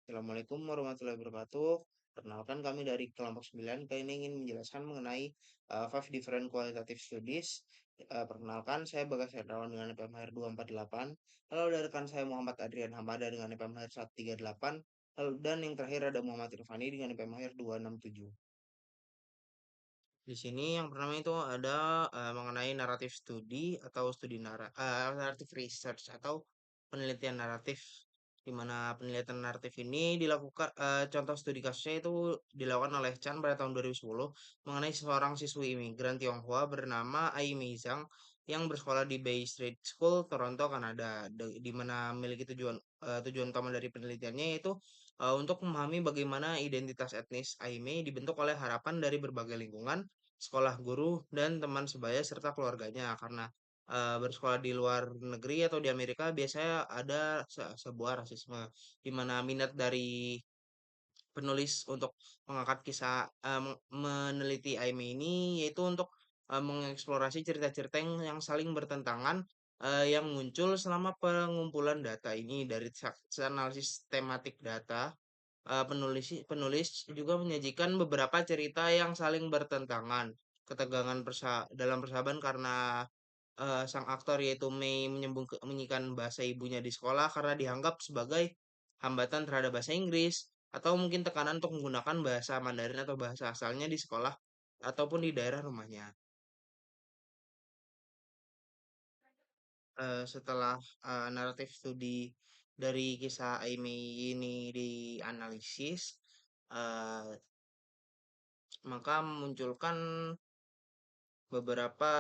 Assalamualaikum warahmatullahi wabarakatuh. Perkenalkan kami dari kelompok 9. Kali ini ingin menjelaskan mengenai five different qualitative studies. Perkenalkan, saya Bagas Herdawan dengan NPM 248. Lalu dari rekan saya Muhammad Adrian Hamada dengan NPM 138. Lalu dan yang terakhir ada Muhammad Irfani dengan NPM 267. Di sini yang pertama itu ada mengenai naratif studi atau naratif research atau penelitian naratif, di mana penelitian naratif ini dilakukan, contoh studi kasusnya itu dilakukan oleh Chan pada tahun 2010 mengenai seorang siswi imigran Tionghoa bernama Ai Mei Zhang yang bersekolah di Bay Street School, Toronto, Kanada, di mana memiliki tujuan utama dari penelitiannya yaitu untuk memahami bagaimana identitas etnis Aimee dibentuk oleh harapan dari berbagai lingkungan, sekolah, guru, dan teman sebaya serta keluarganya. Karena bersekolah di luar negeri atau di Amerika biasanya ada sebuah rasisme di mana minat dari penulis untuk mengangkat kisah meneliti Aimee ini yaitu untuk mengeksplorasi cerita-cerita yang saling bertentangan yang muncul selama pengumpulan data ini dari analisis tematik data. Penulis juga menyajikan beberapa cerita yang saling bertentangan, ketegangan dalam persahabatan karena sang aktor yaitu Mei menyembunyikan bahasa ibunya di sekolah karena dianggap sebagai hambatan terhadap bahasa Inggris, atau mungkin tekanan untuk menggunakan bahasa Mandarin atau bahasa asalnya di sekolah ataupun di daerah rumahnya. Setelah naratif studi dari kisah Aimee ini dianalisis, eh, maka memunculkan beberapa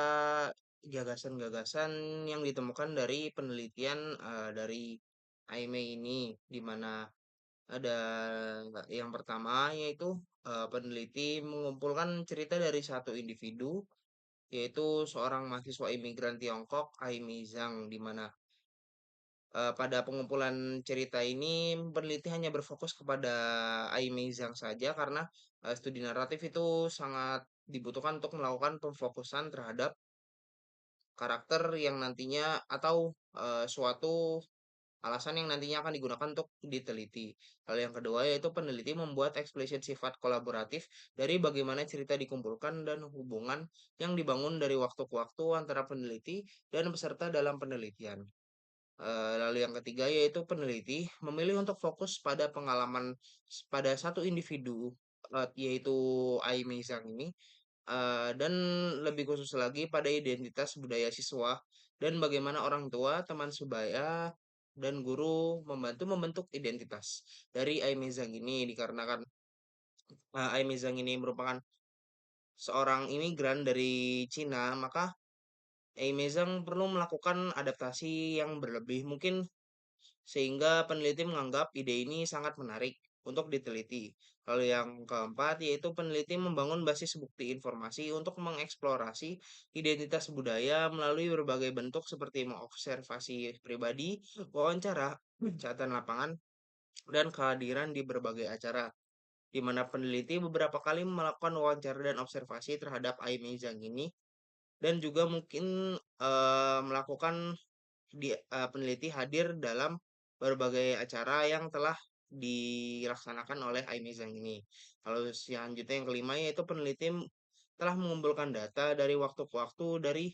gagasan-gagasan yang ditemukan dari penelitian dari Aimee ini, di mana ada yang pertama yaitu peneliti mengumpulkan cerita dari satu individu, yaitu seorang mahasiswa imigran Tiongkok, Aimee Zhang, di mana pada pengumpulan cerita ini peneliti hanya berfokus kepada Aimee Zhang saja karena studi naratif itu sangat dibutuhkan untuk melakukan pemfokusan terhadap karakter yang nantinya atau suatu alasan yang nantinya akan digunakan untuk diteliti. Hal yang kedua yaitu peneliti membuat eksplisit sifat kolaboratif dari bagaimana cerita dikumpulkan dan hubungan yang dibangun dari waktu ke waktu antara peneliti dan peserta dalam penelitian. Lalu yang ketiga yaitu peneliti memilih untuk fokus pada pengalaman pada satu individu, yaitu Aimee Zhang ini, dan lebih khusus lagi pada identitas budaya siswa dan bagaimana orang tua, teman sebaya, dan guru membantu membentuk identitas dari Aimee Zhang ini, dikarenakan Aimee Zhang ini merupakan seorang imigran dari Cina, maka Aimee Zhang perlu melakukan adaptasi yang berlebih mungkin sehingga peneliti menganggap ide ini sangat menarik untuk diteliti. Lalu yang keempat yaitu peneliti membangun basis bukti informasi untuk mengeksplorasi identitas budaya melalui berbagai bentuk seperti mengobservasi pribadi, wawancara, catatan lapangan, dan kehadiran di berbagai acara, di mana peneliti beberapa kali melakukan wawancara dan observasi terhadap Aimee Zhang ini, dan juga mungkin melakukan peneliti hadir dalam berbagai acara yang telah dilaksanakan oleh Aimee Zhang ini. Kalau selanjutnya yang kelima yaitu peneliti telah mengumpulkan data dari waktu ke waktu dari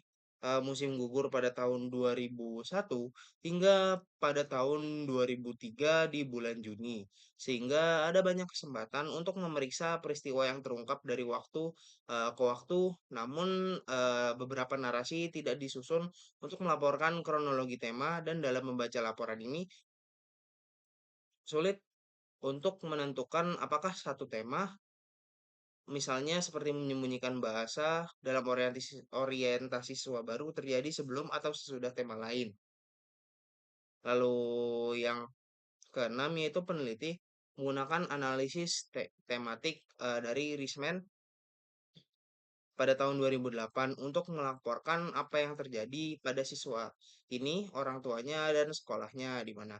musim gugur pada tahun 2001 hingga pada tahun 2003 di bulan Juni. Sehingga ada banyak kesempatan untuk memeriksa peristiwa yang terungkap dari waktu ke waktu, namun beberapa narasi tidak disusun untuk melaporkan kronologi tema, dan dalam membaca laporan ini sulit untuk menentukan apakah satu tema, misalnya seperti menyembunyikan bahasa dalam orientasi siswa baru, terjadi sebelum atau sesudah tema lain. Lalu yang keenam yaitu peneliti menggunakan analisis tematik dari Risman pada tahun 2008 untuk melaporkan apa yang terjadi pada siswa ini, orang tuanya, dan sekolahnya di mana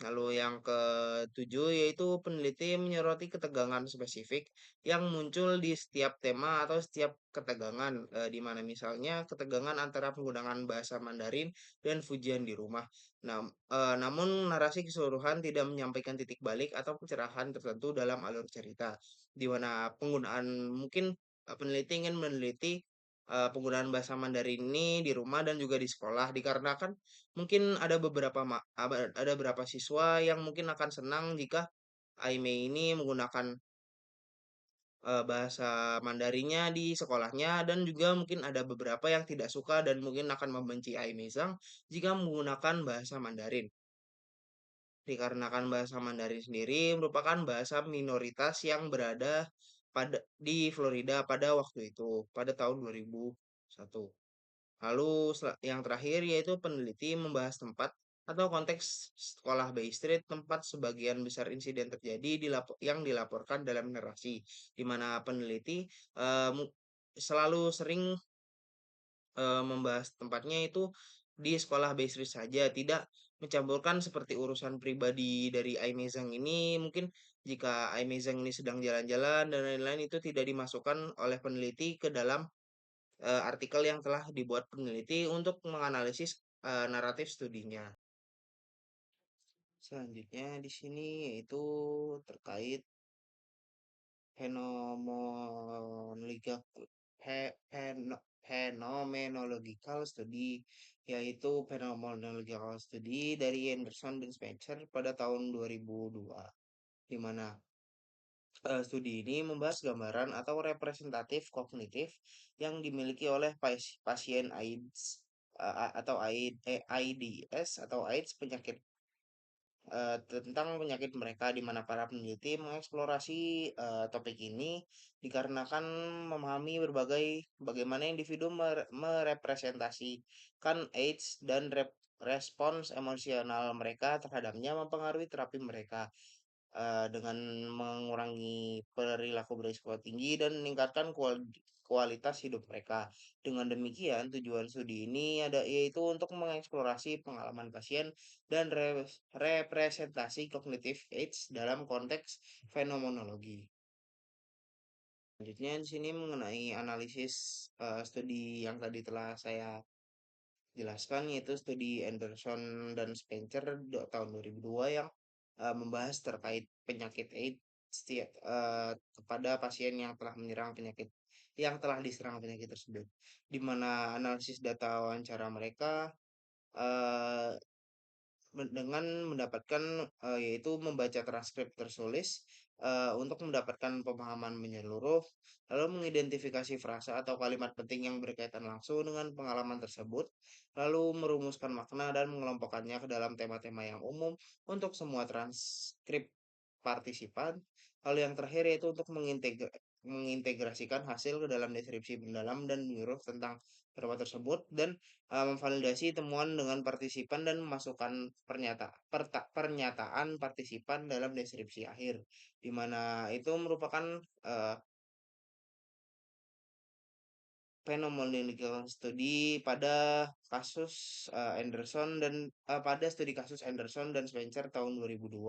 Lalu yang ketujuh yaitu peneliti menyoroti ketegangan spesifik yang muncul di setiap tema atau setiap ketegangan, di mana misalnya ketegangan antara penggunaan bahasa Mandarin dan Fujian di rumah. Namun narasi keseluruhan tidak menyampaikan titik balik atau pencerahan tertentu dalam alur cerita, di mana penggunaan mungkin peneliti ingin meneliti penggunaan bahasa Mandarin ini di rumah dan juga di sekolah dikarenakan mungkin ada beberapa siswa yang mungkin akan senang jika Aimee ini menggunakan bahasa Mandarinnya di sekolahnya dan juga mungkin ada beberapa yang tidak suka dan mungkin akan membenci Aimee Zhang jika menggunakan bahasa Mandarin. Dikarenakan bahasa Mandarin sendiri merupakan bahasa minoritas yang berada di Florida pada waktu itu, pada tahun 2001. Lalu yang terakhir yaitu peneliti membahas tempat atau konteks sekolah Bay Street tempat sebagian besar insiden terjadi yang dilaporkan dalam narasi, di mana peneliti eh, mu- selalu sering membahas tempatnya itu di sekolah Bay Street saja, tidak mencampurkan seperti urusan pribadi dari Aimee Zhang ini. Mungkin jika Aimee Zhang ini sedang jalan-jalan dan lain-lain itu tidak dimasukkan oleh peneliti ke dalam artikel yang telah dibuat peneliti untuk menganalisis naratif studinya. Selanjutnya di sini yaitu terkait fenomenological phenomenological study, yaitu phenomenological study dari Anderson dan Spencer pada tahun 2002, di mana studi ini membahas gambaran atau representatif kognitif yang dimiliki oleh pasien AIDS atau AIDS atau AIDS penyakit tentang penyakit mereka di mana para peneliti mengeksplorasi topik ini dikarenakan memahami bagaimana individu merepresentasikan AIDS dan respons emosional mereka terhadapnya mempengaruhi terapi mereka dengan mengurangi perilaku berisiko tinggi dan meningkatkan kualitas hidup mereka. Dengan demikian, tujuan studi ini yaitu untuk mengeksplorasi pengalaman pasien dan representasi kognitif AIDS dalam konteks fenomenologi. Selanjutnya di sini mengenai analisis studi yang tadi telah saya jelaskan yaitu studi Anderson dan Spencer tahun 2002 yang membahas terkait penyakit AIDS kepada pasien yang telah diserang penyakit tersebut, di mana analisis data wawancara mereka eh, dengan mendapatkan yaitu membaca transkrip tertulis untuk mendapatkan pemahaman menyeluruh, lalu mengidentifikasi frasa atau kalimat penting yang berkaitan langsung dengan pengalaman tersebut, lalu merumuskan makna dan mengelompokkannya ke dalam tema-tema yang umum untuk semua transkrip partisipan. Lalu yang terakhir yaitu untuk mengintegrasikan hasil ke dalam deskripsi mendalam dan menyeluruh tentang tema tersebut dan memvalidasi temuan dengan partisipan dan memasukkan pernyataan partisipan dalam deskripsi akhir, di mana itu merupakan uh, phenomenological study pada kasus pada studi kasus Anderson dan Spencer tahun 2002,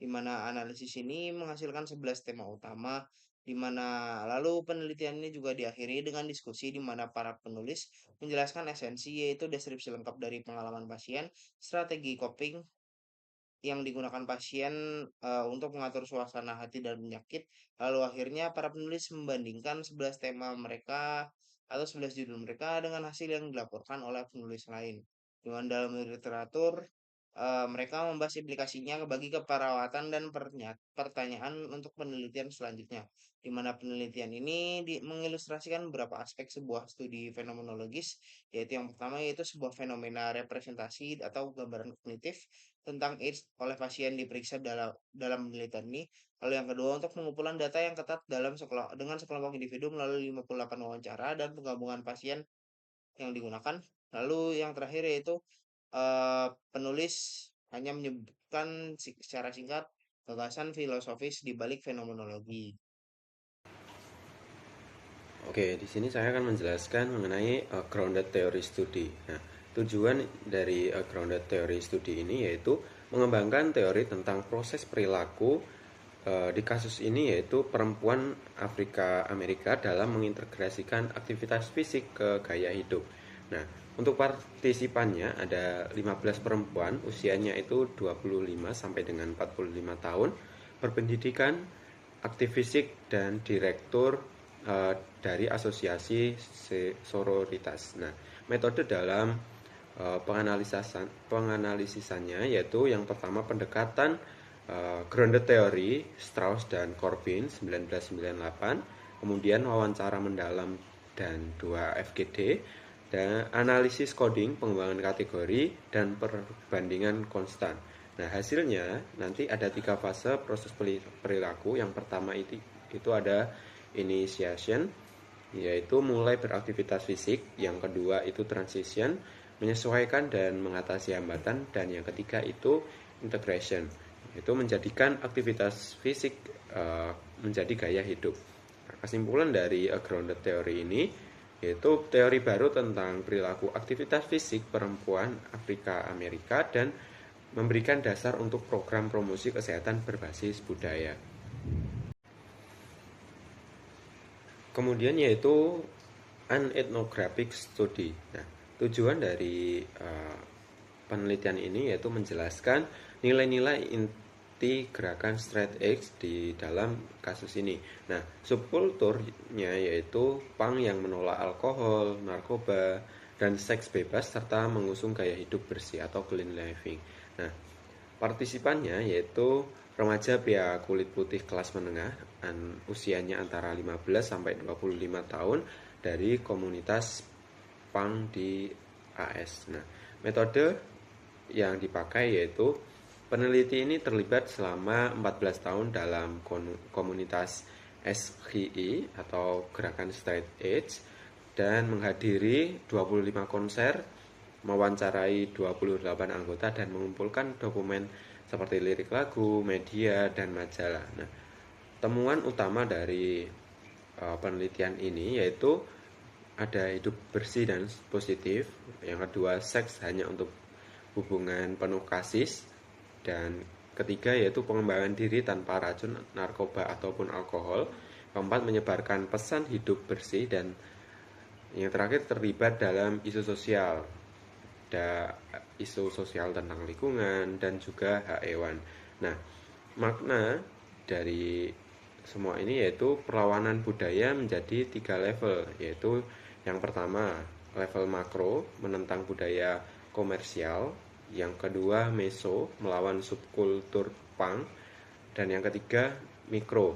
di mana analisis ini menghasilkan 11 tema utama, di mana lalu penelitian ini juga diakhiri dengan diskusi di mana para penulis menjelaskan esensi yaitu deskripsi lengkap dari pengalaman pasien, strategi coping yang digunakan pasien untuk mengatur suasana hati dan penyakit. Lalu akhirnya para penulis membandingkan 11 tema mereka atau 11 judul mereka dengan hasil yang dilaporkan oleh penulis lain. Dengan dalam literatur mereka membahas implikasinya bagi keperawatan dan pertanyaan untuk penelitian selanjutnya, di mana penelitian ini mengilustrasikan beberapa aspek sebuah studi fenomenologis, yaitu yang pertama yaitu sebuah fenomena representasi atau gambaran kognitif tentang AIDS oleh pasien diperiksa dalam penelitian ini. Lalu yang kedua untuk pengumpulan data yang ketat dengan sekelompok individu melalui 58 wawancara dan penggabungan pasien yang digunakan. Lalu yang terakhir yaitu penulis hanya menyebutkan secara singkat gagasan filosofis di balik fenomenologi. Oke, di sini saya akan menjelaskan mengenai grounded theory study. Nah, Tujuan dari grounded theory studi ini yaitu mengembangkan teori tentang proses perilaku di kasus ini, yaitu perempuan Afrika Amerika dalam mengintegrasikan aktivitas fisik ke gaya hidup. Nah, untuk partisipannya ada 15 perempuan, usianya itu 25 sampai dengan 45 tahun, berpendidikan, aktif fisik, dan direktur dari asosiasi sororitas. Nah, metode dalam penganalisisannya yaitu yang pertama pendekatan grounded theory Strauss dan Corbin 1998, kemudian wawancara mendalam dan 2 FGD, dan analisis coding pengembangan kategori dan perbandingan konstan. Nah, hasilnya nanti ada 3 fase proses perilaku. Yang pertama itu ada initiation, yaitu mulai beraktivitas fisik. Yang kedua itu transition, menyesuaikan dan mengatasi hambatan. Dan yang ketiga itu integration, itu menjadikan aktivitas fisik menjadi gaya hidup. Nah, kesimpulan dari grounded theory ini yaitu teori baru tentang perilaku aktivitas fisik perempuan Afrika Amerika dan memberikan dasar untuk program promosi kesehatan berbasis budaya. Kemudian yaitu an ethnographic study. Nah, tujuan dari penelitian ini yaitu menjelaskan nilai-nilai inti gerakan straight edge di dalam kasus ini. Nah, subkulturnya yaitu punk yang menolak alkohol, narkoba, dan seks bebas serta mengusung gaya hidup bersih atau clean living. Nah, partisipannya yaitu remaja pria kulit putih kelas menengah, usianya antara 15 sampai 25 tahun dari komunitas punk di AS. Nah, metode yang dipakai yaitu peneliti ini terlibat selama 14 tahun dalam komunitas SGI atau Gerakan Straight Edge dan menghadiri 25 konser, mewawancarai 28 anggota dan mengumpulkan dokumen seperti lirik lagu, media, dan majalah. Nah, temuan utama dari penelitian ini yaitu ada hidup bersih dan positif. Yang kedua, seks hanya untuk hubungan penuh kasih. Dan ketiga yaitu pengembangan diri tanpa racun, narkoba, ataupun alkohol. Keempat, menyebarkan pesan hidup bersih. Dan yang terakhir, terlibat dalam isu sosial. Ada isu sosial tentang lingkungan dan juga hak hewan. Nah, makna dari semua ini yaitu perlawanan budaya menjadi 3 level, yaitu yang pertama level makro, menentang budaya komersial. Yang kedua meso, melawan subkultur punk. Dan yang ketiga mikro,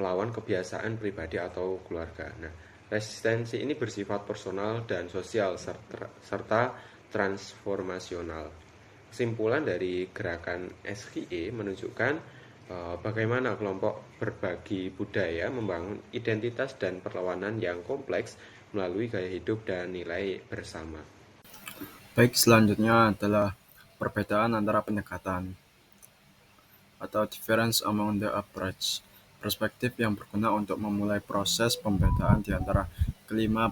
melawan kebiasaan pribadi atau keluarga. Nah, resistensi ini bersifat personal dan sosial serta transformasional. Kesimpulan dari gerakan SGE menunjukkan bagaimana kelompok berbagi budaya membangun identitas dan perlawanan yang kompleks melalui gaya hidup dan nilai bersama. Baik, selanjutnya adalah perbedaan antara pendekatan atau difference among the approach. Perspektif yang berguna untuk memulai proses pembedaan di antara kelima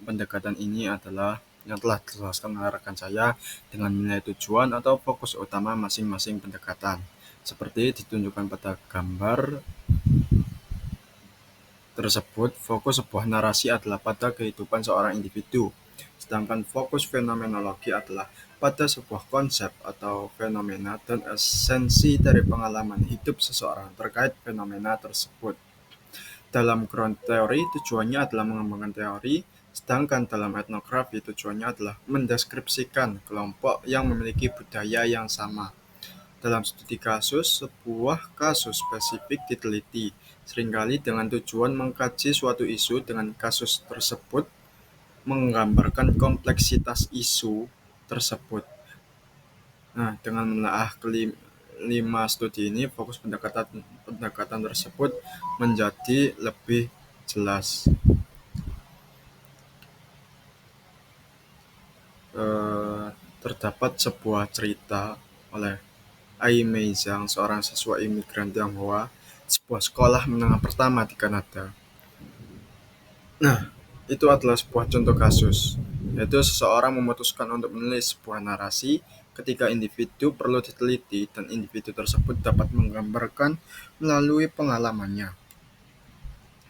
pendekatan ini adalah yang telah dijelaskan oleh rekan saya dengan nilai tujuan atau fokus utama masing-masing pendekatan. Seperti ditunjukkan pada gambar tersebut, fokus sebuah narasi adalah pada kehidupan seorang individu, sedangkan fokus fenomenologi adalah pada sebuah konsep atau fenomena dan esensi dari pengalaman hidup seseorang terkait fenomena tersebut. Dalam ground theory, tujuannya adalah mengembangkan teori, sedangkan dalam etnografi tujuannya adalah mendeskripsikan kelompok yang memiliki budaya yang sama. Dalam studi kasus, sebuah kasus spesifik diteliti, seringkali dengan tujuan mengkaji suatu isu dengan kasus tersebut menggambarkan kompleksitas isu tersebut. Nah, dengan menelaah kelima studi ini, fokus pendekatan tersebut menjadi lebih jelas. Terdapat sebuah cerita oleh Aimee Zhang, seorang siswa imigran Tionghoa di sebuah sekolah menengah pertama di Kanada. Nah, itu adalah sebuah contoh kasus. yaitu seseorang memutuskan untuk menulis sebuah narasi ketika individu perlu diteliti dan individu tersebut dapat menggambarkan melalui pengalamannya.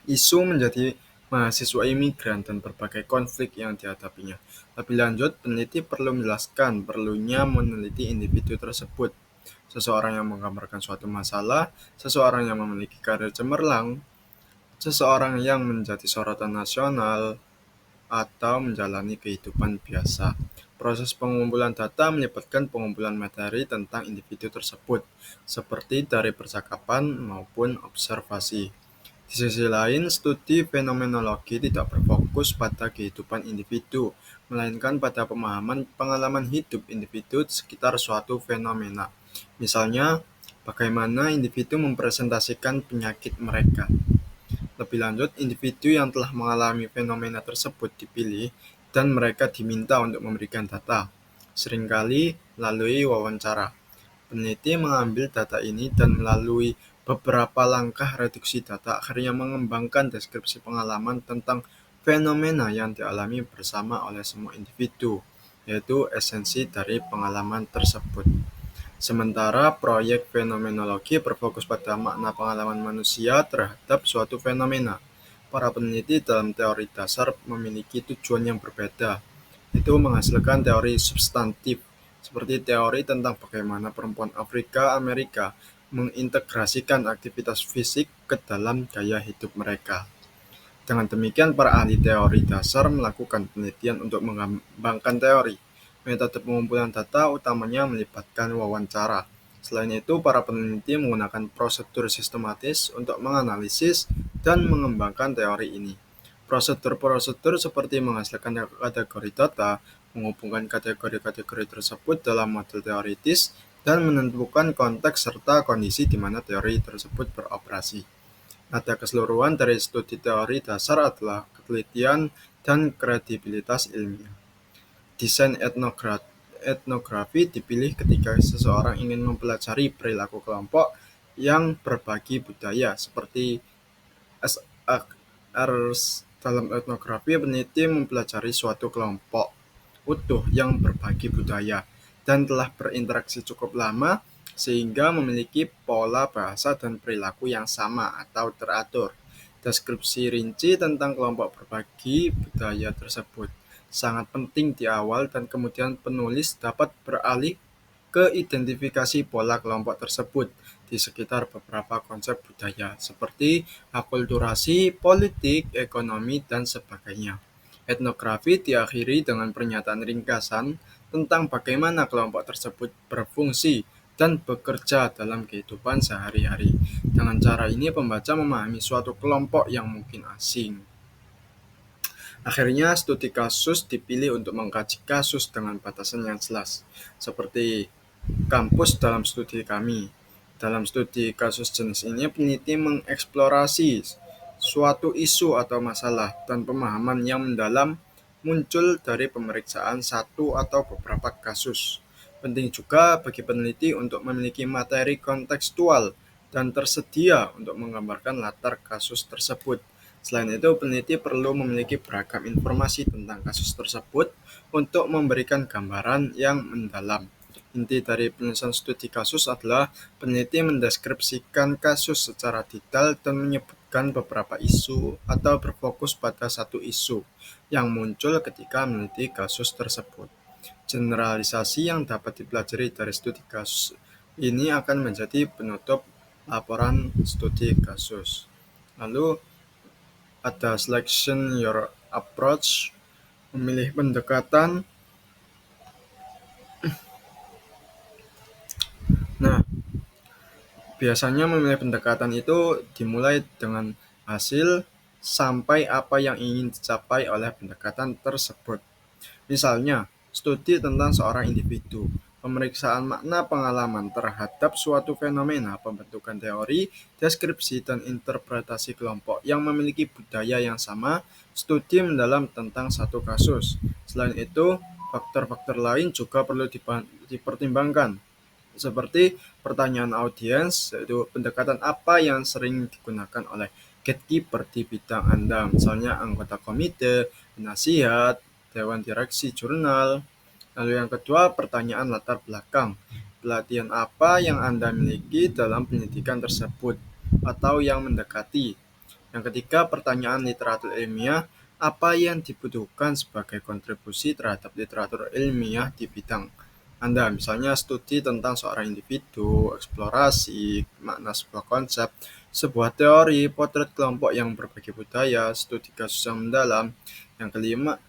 Isu menjadi mahasiswa imigran dan berbagai konflik yang dihadapinya. Lebih lanjut, peneliti perlu menjelaskan perlunya meneliti individu tersebut. Seseorang yang menggambarkan suatu masalah, seseorang yang memiliki karir cemerlang, seseorang yang menjadi sorotan nasional, atau menjalani kehidupan biasa. Proses pengumpulan data melibatkan pengumpulan materi tentang individu tersebut, seperti dari percakapan maupun observasi. Di sisi lain, studi fenomenologi tidak berfokus pada kehidupan individu, melainkan pada pemahaman pengalaman hidup individu di sekitar suatu fenomena. Misalnya, bagaimana individu mempresentasikan penyakit mereka. Lebih lanjut, individu yang telah mengalami fenomena tersebut dipilih dan mereka diminta untuk memberikan data, seringkali melalui wawancara. Peneliti mengambil data ini dan melalui beberapa langkah reduksi data akhirnya mengembangkan deskripsi pengalaman tentang fenomena yang dialami bersama oleh semua individu, yaitu esensi dari pengalaman tersebut. Sementara proyek fenomenologi berfokus pada makna pengalaman manusia terhadap suatu fenomena. Para peneliti dalam teori dasar memiliki tujuan yang berbeda, itu menghasilkan teori substantif, seperti teori tentang bagaimana perempuan Afrika Amerika mengintegrasikan aktivitas fisik ke dalam gaya hidup mereka. Dengan demikian, para ahli teori dasar melakukan penelitian untuk mengembangkan teori. Metode pengumpulan data utamanya melibatkan wawancara. Selain itu, para peneliti menggunakan prosedur sistematis untuk menganalisis dan mengembangkan teori ini. Prosedur-prosedur seperti menghasilkan kategori data, menghubungkan kategori-kategori tersebut dalam model teoritis, dan menentukan konteks serta kondisi di mana teori tersebut beroperasi. Nada keseluruhan dari studi teori dasar adalah ketelitian dan kredibilitas ilmiah. Desain etnografi dipilih ketika seseorang ingin mempelajari perilaku kelompok yang berbagi budaya, seperti dalam etnografi, peneliti mempelajari suatu kelompok utuh yang berbagi budaya dan telah berinteraksi cukup lama sehingga memiliki pola bahasa dan perilaku yang sama atau teratur. Deskripsi rinci tentang kelompok berbagi budaya tersebut sangat penting di awal dan kemudian penulis dapat beralih ke identifikasi pola kelompok tersebut di sekitar beberapa konsep budaya seperti akulturasi, politik, ekonomi, dan sebagainya. Etnografi diakhiri dengan pernyataan ringkasan tentang bagaimana kelompok tersebut berfungsi dan bekerja dalam kehidupan sehari-hari. Dengan cara ini, pembaca memahami suatu kelompok yang mungkin asing. Akhirnya, studi kasus dipilih untuk mengkaji kasus dengan batasan yang jelas, seperti kampus dalam studi kami. Dalam studi kasus jenis ini, peneliti mengeksplorasi suatu isu atau masalah dan pemahaman yang mendalam muncul dari pemeriksaan satu atau beberapa kasus. Penting juga bagi peneliti untuk memiliki materi kontekstual dan tersedia untuk menggambarkan latar kasus tersebut. Selain itu, peneliti perlu memiliki beragam informasi tentang kasus tersebut untuk memberikan gambaran yang mendalam. Inti dari penulisan studi kasus adalah peneliti mendeskripsikan kasus secara detail dan menyebutkan beberapa isu atau berfokus pada satu isu yang muncul ketika meneliti kasus tersebut. Generalisasi yang dapat dipelajari dari studi kasus ini akan menjadi penutup laporan studi kasus. Lalu ada selection your approach, memilih pendekatan. Nah, biasanya memilih pendekatan itu dimulai dengan hasil sampai apa yang ingin dicapai oleh pendekatan tersebut. Misalnya, studi tentang seorang individu, pemeriksaan makna pengalaman terhadap suatu fenomena, pembentukan teori, deskripsi, dan interpretasi kelompok yang memiliki budaya yang sama, studi mendalam tentang satu kasus. Selain itu, faktor-faktor lain juga perlu dipertimbangkan, seperti pertanyaan audiens, yaitu pendekatan apa yang sering digunakan oleh gatekeeper di bidang Anda, misalnya anggota komite, penasihat, dewan direksi jurnal. Lalu yang kedua, pertanyaan latar belakang. Pelatihan apa yang Anda miliki dalam pendidikan tersebut atau yang mendekati. Yang ketiga, pertanyaan literatur ilmiah. Apa yang dibutuhkan sebagai kontribusi terhadap literatur ilmiah di bidang Anda? Misalnya studi tentang seorang individu, eksplorasi, makna sebuah konsep, sebuah teori, potret kelompok yang berbagi budaya, studi kasus yang mendalam.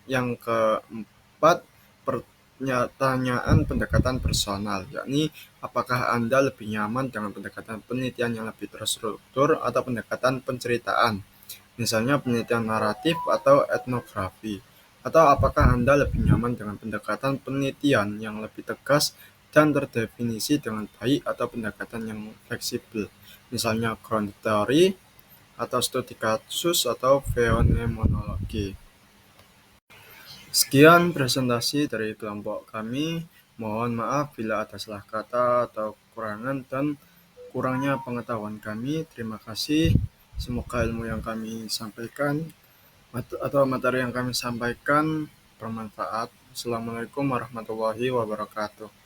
Yang keempat, pertanyaan pendekatan personal, yakni apakah Anda lebih nyaman dengan pendekatan penelitian yang lebih terstruktur atau pendekatan penceritaan, misalnya penelitian naratif atau etnografi, atau apakah Anda lebih nyaman dengan pendekatan penelitian yang lebih tegas dan terdefinisi dengan baik atau pendekatan yang fleksibel, misalnya ground theory atau studi kasus atau fenomenologi. Sekian presentasi dari kelompok kami. Mohon maaf bila ada salah kata atau kekurangan dan kurangnya pengetahuan kami. Terima kasih. Semoga ilmu yang kami sampaikan atau materi yang kami sampaikan bermanfaat. Assalamualaikum warahmatullahi wabarakatuh.